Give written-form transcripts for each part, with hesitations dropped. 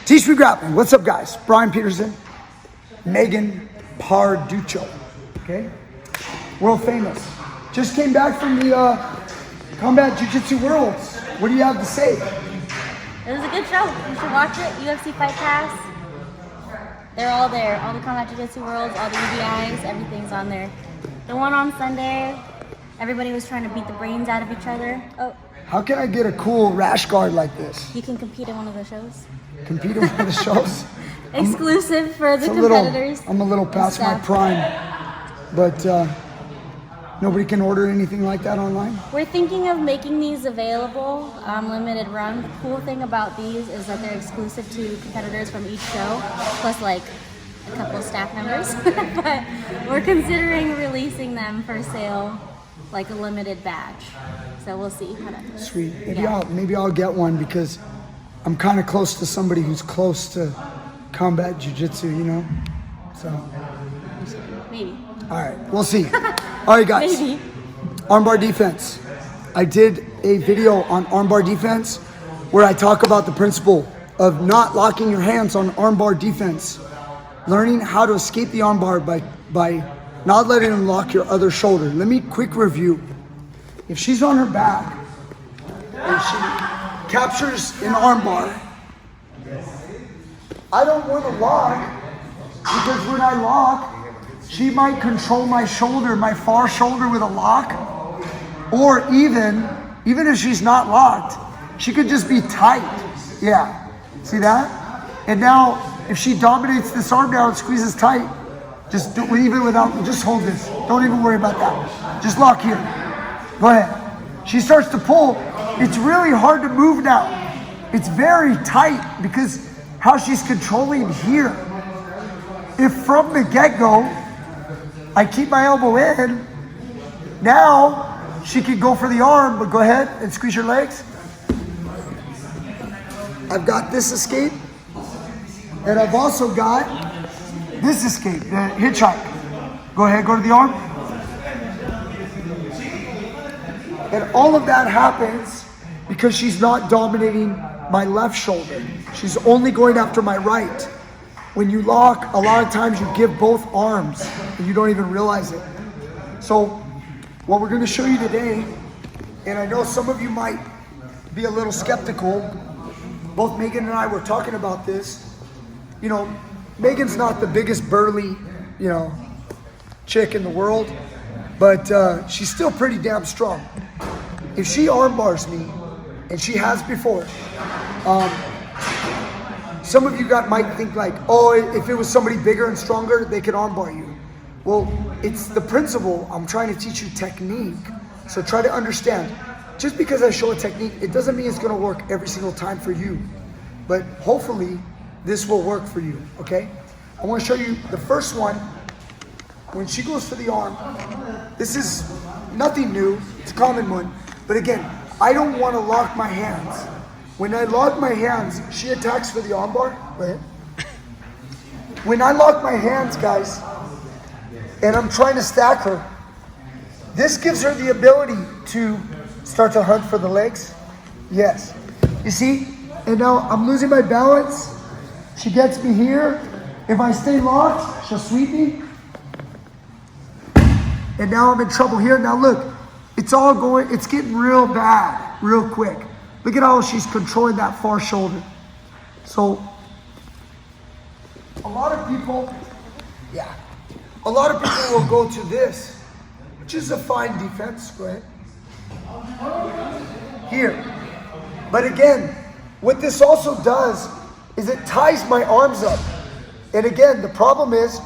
Teach Me Grappling. What's up, guys? Brian Peterson, Megan Parduccio, okay? World famous. Just came back from the Combat Jiu-Jitsu Worlds. What do you have to say? It was a good show. You should watch it. UFC Fight Pass. They're all there. All the Combat Jiu-Jitsu Worlds, all the UBIs, everything's on there. The one on Sunday, everybody was trying to beat the brains out of each other. Oh. How can I get a cool rash guard like this? You can compete in one of the shows. Compete in one of the shows? Exclusive for the competitors. I'm a little past my prime, but nobody can order anything like that online? We're thinking of making these available, limited run. The cool thing about these is that they're exclusive to competitors from each show, plus like a couple of staff members. But we're considering releasing them for sale, like a limited batch. So we'll see how that goes. Sweet. Maybe I'll get one because I'm kind of close to somebody who's close to combat jiu-jitsu, you know? So. Maybe. All right, we'll see. All right, guys. Maybe. Armbar defense. I did a video on armbar defense where I talk about the principle of not locking your hands on armbar defense. Learning how to escape the armbar by not letting them lock your other shoulder. Let me quick review. If she's on her back and she captures an armbar, I don't want to lock because when I lock, she might control my shoulder, my far shoulder with a lock, or even if she's not locked, she could just be tight. Yeah, see that? And now, if she dominates this arm down and squeezes tight, just do, even without, just hold this. Don't even worry about that. Just lock here. Go ahead. She starts to pull. It's really hard to move now. It's very tight because how she's controlling here. If from the get-go, I keep my elbow in, now she can go for the arm, but go ahead and squeeze your legs. I've got this escape, and I've also got this escape, the hitchhike. Go ahead, go to the arm. And all of that happens because she's not dominating my left shoulder. She's only going after my right. When you lock, a lot of times you give both arms and you don't even realize it. So what we're going to show you today, and I know some of you might be a little skeptical, both Megan and I were talking about this. You know, Megan's not the biggest burly, chick in the world, but she's still pretty damn strong. If she armbars me, and she has before, some of you might think like, oh, if it was somebody bigger and stronger, they could armbar you. Well, it's the principle. I'm trying to teach you technique. So try to understand. Just because I show a technique, it doesn't mean it's going to work every single time for you. But hopefully, this will work for you, okay? I want to show you the first one. When she goes for the arm, this is nothing new. It's a common one. But again, I don't want to lock my hands. When I lock my hands, she attacks for the armbar. Go ahead. When I lock my hands, guys, and I'm trying to stack her, this gives her the ability to start to hunt for the legs. Yes. You see? And now I'm losing my balance. She gets me here. If I stay locked, she'll sweep me. And now I'm in trouble here. Now look, it's getting real bad, real quick. Look at how she's controlling that far shoulder. So, a lot of people will go to this, which is a fine defense. Go ahead. Here. But again, what this also does is it ties my arms up. And again, the problem is,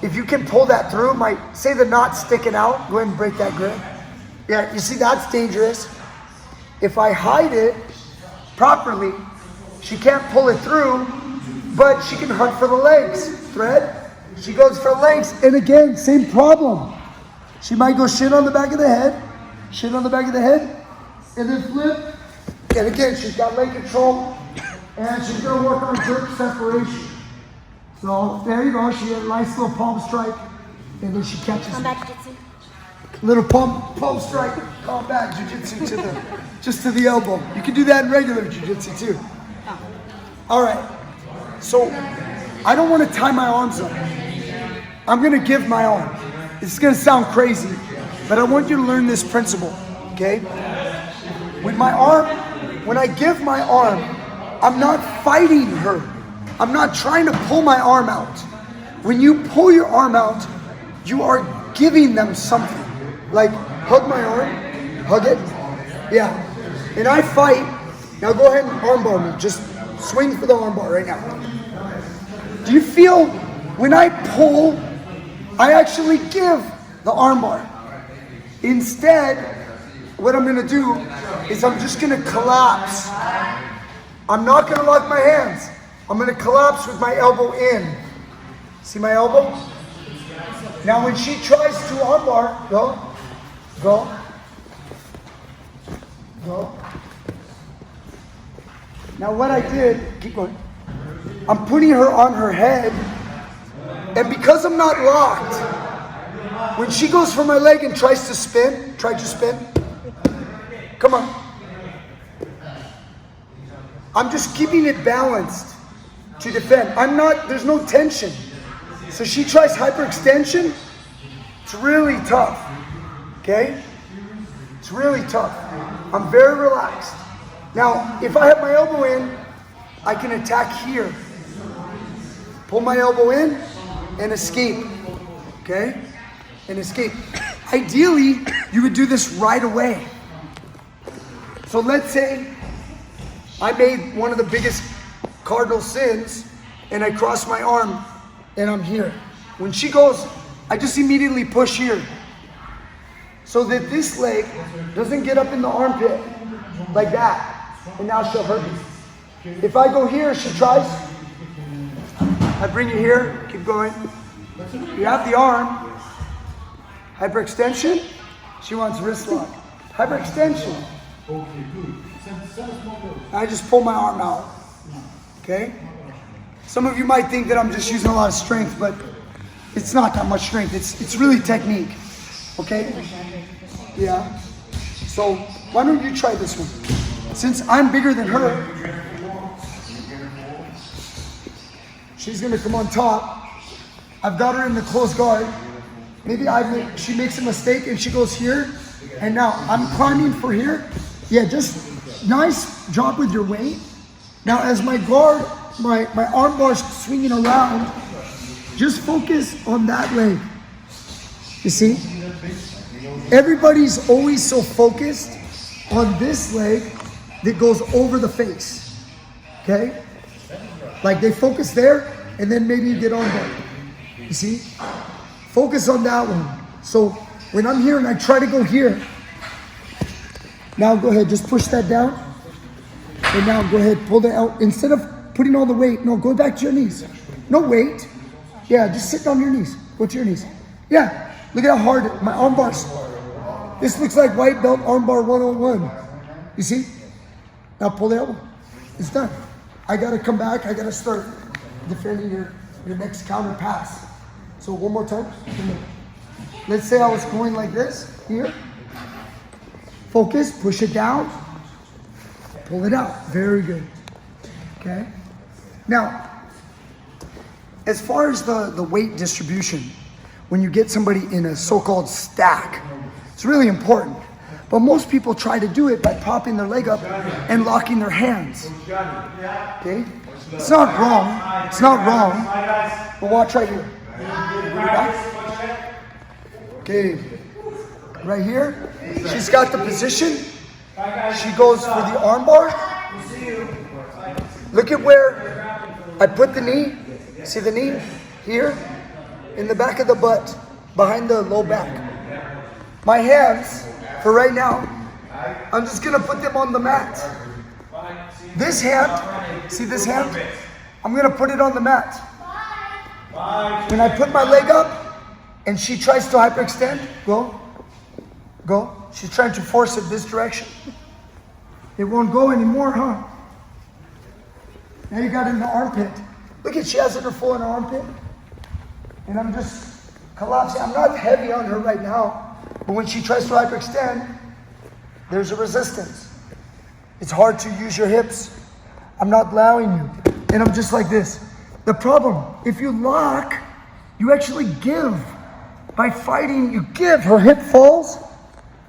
if you can pull that through, say the knot's sticking out, go ahead and break that grip. Yeah, you see that's dangerous. If I hide it properly, she can't pull it through, but she can hunt for the legs. Thread, she goes for legs, and again, same problem. She might go shin on the back of the head, and then flip, and again, she's got leg control, and she's gonna work on jerk separation. So there you go, she had a nice little palm strike, and then she catches Combat jiu-jitsu. Little palm strike, combat jiu-jitsu just to the elbow. You can do that in regular jiu-jitsu too. Oh. All right. So I don't want to tie my arms up. I'm going to give my arm. It's going to sound crazy, but I want you to learn this principle, okay? With my arm, when I give my arm, I'm not fighting her. I'm not trying to pull my arm out. When you pull your arm out, you are giving them something. Like, hug my arm, hug it. Yeah. And I fight. Now go ahead and armbar me. Just swing for the armbar right now. Do you feel when I pull, I actually give the armbar? Instead, what I'm gonna do is I'm just gonna collapse. I'm not gonna lock my hands. I'm gonna collapse with my elbow in. See my elbow? Now when she tries to armbar, go, go, go. Now what I did, keep going. I'm putting her on her head, and because I'm not locked, when she goes for my leg and tries to spin, come on. I'm just keeping it balanced to defend. There's no tension. So she tries hyperextension, it's really tough, okay? It's really tough. I'm very relaxed. Now, if I have my elbow in, I can attack here. Pull my elbow in and escape, okay? And escape. Ideally, you would do this right away. So let's say I made one of the biggest cardinal sins and I cross my arm and I'm here. When she goes, I just immediately push here so that this leg doesn't get up in the armpit like that, and now she'll hurt me. If I go here, she tries. I bring you here, keep going. You have the arm. Hyperextension. She wants wrist lock. Hyperextension. I just pull my arm out. Okay? Some of you might think that I'm just using a lot of strength, but it's not that much strength. It's really technique. Okay? Yeah. So why don't you try this one? Since I'm bigger than her, she's gonna come on top. I've got her in the close guard. Maybe she makes a mistake and she goes here, and now I'm climbing for here. Yeah, just nice job with your weight. Now as my guard, my arm bar's swinging around, just focus on that leg. You see? Everybody's always so focused on this leg that goes over the face. Okay? Like they focus there, and then maybe you get on there. You see? Focus on that one. So when I'm here and I try to go here, now go ahead, just push that down. And now go ahead, pull that out. Instead of putting all the weight, no, go back to your knees. No weight. Yeah, just sit on your knees. Go to your knees. Yeah, look at how hard my arm bars. This looks like white belt armbar 101. You see? Now pull the elbow. It's done. I gotta come back, I gotta start defending your next counter pass. So one more time. Let's say I was going like this, here. Focus, push it down. Pull it out, very good. Okay? Now, as far as the weight distribution, when you get somebody in a so-called stack, it's really important. But most people try to do it by popping their leg up and locking their hands. Okay? It's not wrong. It's not wrong. But watch right here. Okay. Right here. She's got the position. She goes for the armbar. Look at where I put the knee. See the knee? Here. In the back of the butt. Behind the low back. My hands, for right now, I'm just going to put them on the mat. This hand, see this hand? I'm going to put it on the mat. When I put my leg up and she tries to hyperextend, go. She's trying to force it this direction. It won't go anymore, huh? Now you got it in the armpit. Look at, she has it her full in her armpit. And I'm just collapsing. I'm not heavy on her right now, but when she tries to hyperextend, there's a resistance. It's hard to use your hips. I'm not allowing you. And I'm just like this. The problem, if you lock, you actually give. By fighting, you give. Her hip falls.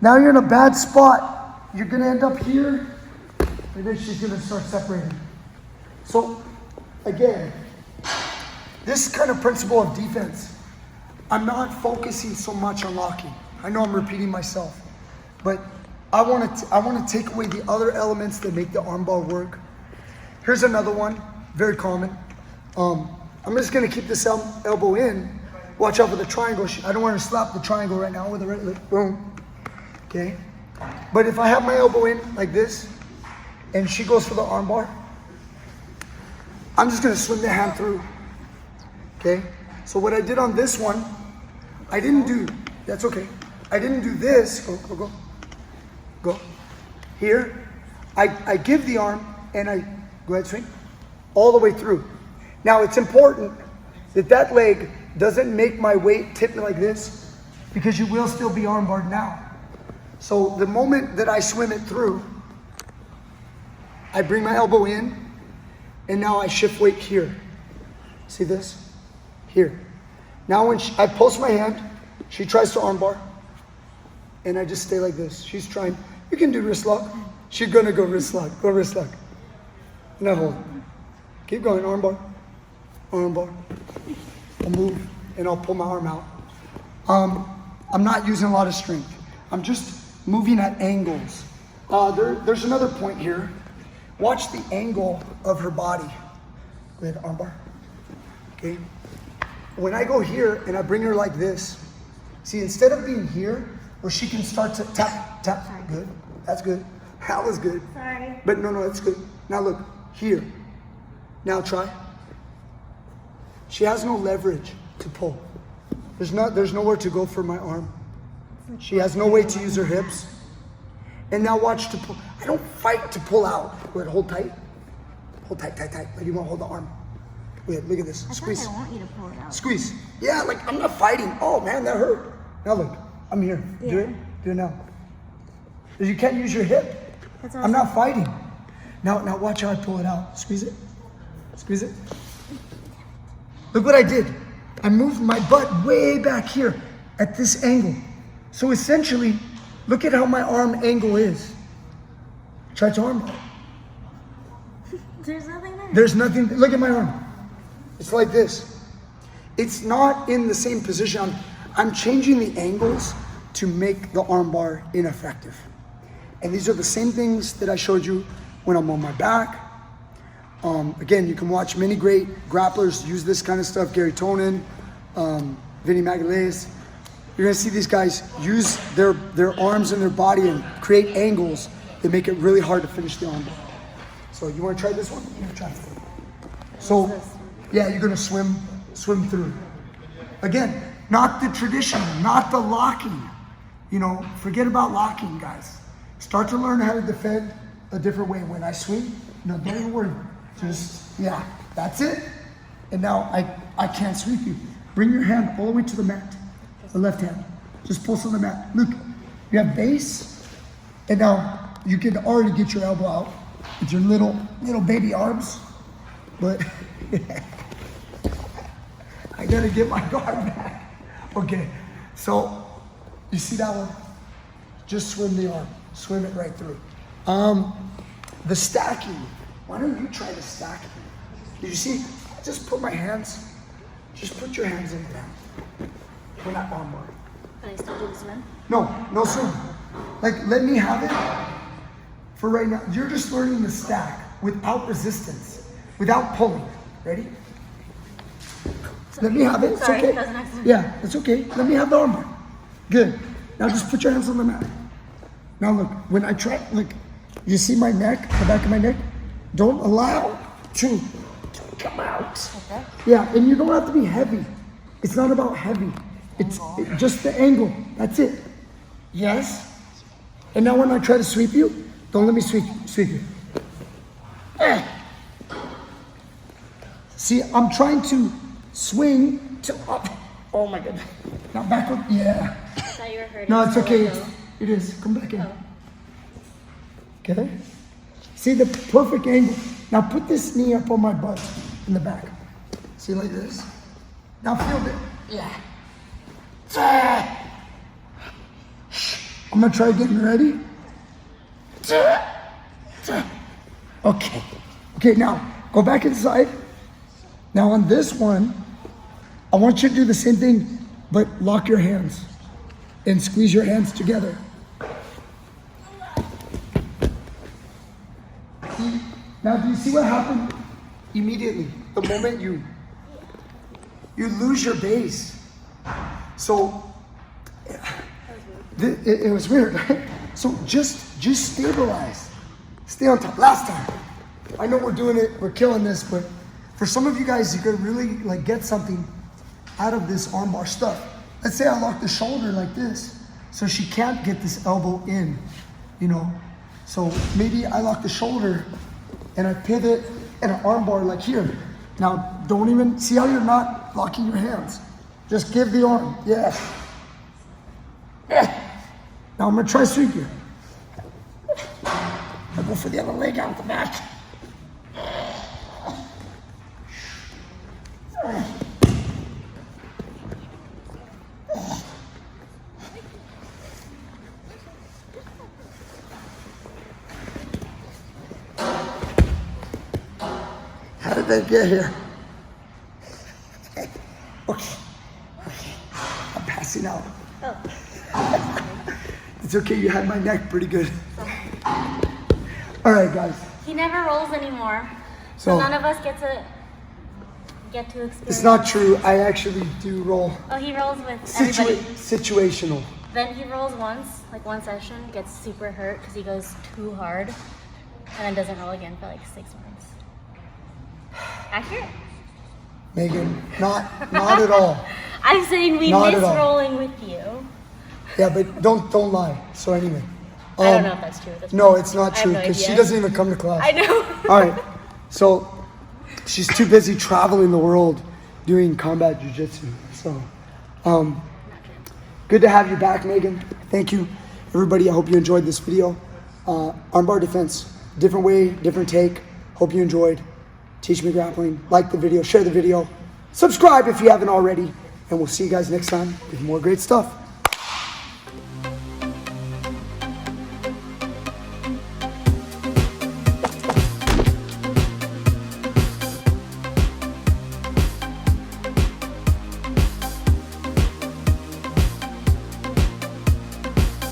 Now you're in a bad spot. You're gonna end up here, and then she's gonna start separating. So, again, this kind of principle of defense, I'm not focusing so much on locking. I know I'm repeating myself, but I want to take away the other elements that make the armbar work. Here's another one, very common. I'm just gonna keep this elbow in. Watch out for the triangle. I don't want to slap the triangle right now with the right leg. Boom. Okay. But if I have my elbow in like this, and she goes for the armbar, I'm just gonna swing the hand through. Okay. So what I did on this one, I didn't do. That's okay. I didn't do this. Go. Here, I give the arm and I go ahead, swing all the way through. Now it's important that leg doesn't make my weight tip me like this, because you will still be armbarred now. So the moment that I swim it through, I bring my elbow in, and now I shift weight here. See this? Here. Now when I post my hand, she tries to armbar, and I just stay like this. She's trying. You can do wrist lock. She's gonna go wrist lock. Go wrist lock. Now hold. Keep going. Armbar. Armbar. I'll move and I'll pull my arm out. I'm not using a lot of strength. I'm just moving at angles. There's another point here. Watch the angle of her body. Go ahead, armbar. Okay. When I go here and I bring her like this, see, instead of being here where she can start to tap. Good. That's good. That was good. Sorry. But no, that's good. Now look, here. Now try. She has no leverage to pull. There's nowhere to go for my arm. She has no way to use her hips. And now watch to pull. I don't fight to pull out. Wait, hold tight. Hold tight. Like you want to hold the arm. Wait, look at this. Squeeze. I want you to pull it out. Squeeze. Yeah, like I'm not fighting. Oh man, that hurt. Now look, I'm here. Yeah. Do it now. You can't use your hip. I'm not fighting. Now watch how I pull it out. Squeeze it. Squeeze it. Look what I did. I moved my butt way back here at this angle. So essentially, look at how my arm angle is. Try to arm. There's nothing there. There's nothing. Look at my arm. It's like this. It's not in the same position. I'm changing the angles to make the arm bar ineffective. And these are the same things that I showed you when I'm on my back. Again, you can watch many great grapplers use this kind of stuff. Gary Tonin, Vinny Magalhaes. You're gonna see these guys use their arms and their body and create angles that make it really hard to finish the arm bar. So you wanna try this one? You're gonna try it. So, yeah, you're gonna swim through. Again, not the traditional, not the locking. You know, forget about locking, guys. Start to learn how to defend a different way. When I swing, no, don't even worry. Just, yeah, that's it. And now I can't sweep you. Bring your hand all the way to the mat, the left hand. Just pulse on the mat. Look, you have base, and now you can already get your elbow out with your little baby arms. But I gotta get my guard back. Okay, so you see that one? Just swim the arm. Swim it right through. The stacking. Why don't you try the stacking? Did you see? Just put my hands. Just put your hands in there. We're not armbar. Can I still do the swim? No swim. Like, let me have it for right now. You're just learning to stack without resistance, without pulling. Ready? Let me have it. It's Sorry, okay. that was an accident. Yeah, it's okay. Let me have the armbar. Good. Now just put your hands on the mat. Now look, when I try, look, you see my neck, the back of my neck? Don't allow to come out. Okay. Yeah, and you don't have to be heavy. It's not about heavy. It's just the angle. That's it. Yes? And now when I try to sweep you, don't let me sweep you. Eh. See, I'm trying to swing to up. Oh my goodness. Now backward. Yeah. I thought you were hurting. No, it's okay. So It is. Come back in. Oh. Okay? See the perfect angle. Now put this knee up on my butt in the back. See, like this. Now feel it. Yeah. I'm gonna try again. Ready? Okay. Okay, now go back inside. Now on this one, I want you to do the same thing, but lock your hands and squeeze your hands together. See? Now do you see what happened immediately? The moment you lose your base. So it was weird, right? So just stabilize. Stay on top. Last time. I know we're doing it, we're killing this, but for some of you guys, you could really like get something out of this armbar stuff. Let's say I lock the shoulder like this, so she can't get this elbow in, you know? So maybe I lock the shoulder and I pivot and an armbar like here. Now, don't even, see how you're not locking your hands. Just give the arm, yeah. Now I'm gonna try sweep you. I'll go for the other leg out the back. How did they get here? Okay. I'm passing out. Oh. It's okay, you had my neck pretty good. All right, guys. He never rolls anymore. So none of us get to experience. It's not true. I actually do roll. Oh, he rolls with everybody. Situational. Then he rolls once, like one session, gets super hurt because he goes too hard, and then doesn't roll again for like 6 months. Accurate? Megan, not at all. I'm saying we Not miss at all. rolling with you. Yeah, but don't lie. So anyway. I don't know if that's true. That's No, it's not I have true no because she idea. doesn't even come to class. I know. All right. So she's too busy traveling the world doing combat jiu-jitsu. So good to have you back, Megan. Thank you, everybody. I hope you enjoyed this video. Armbar defense, different way, different take. Hope you enjoyed. Teach Me Grappling. Like the video, share the video, subscribe if you haven't already, and we'll see you guys next time with more great stuff.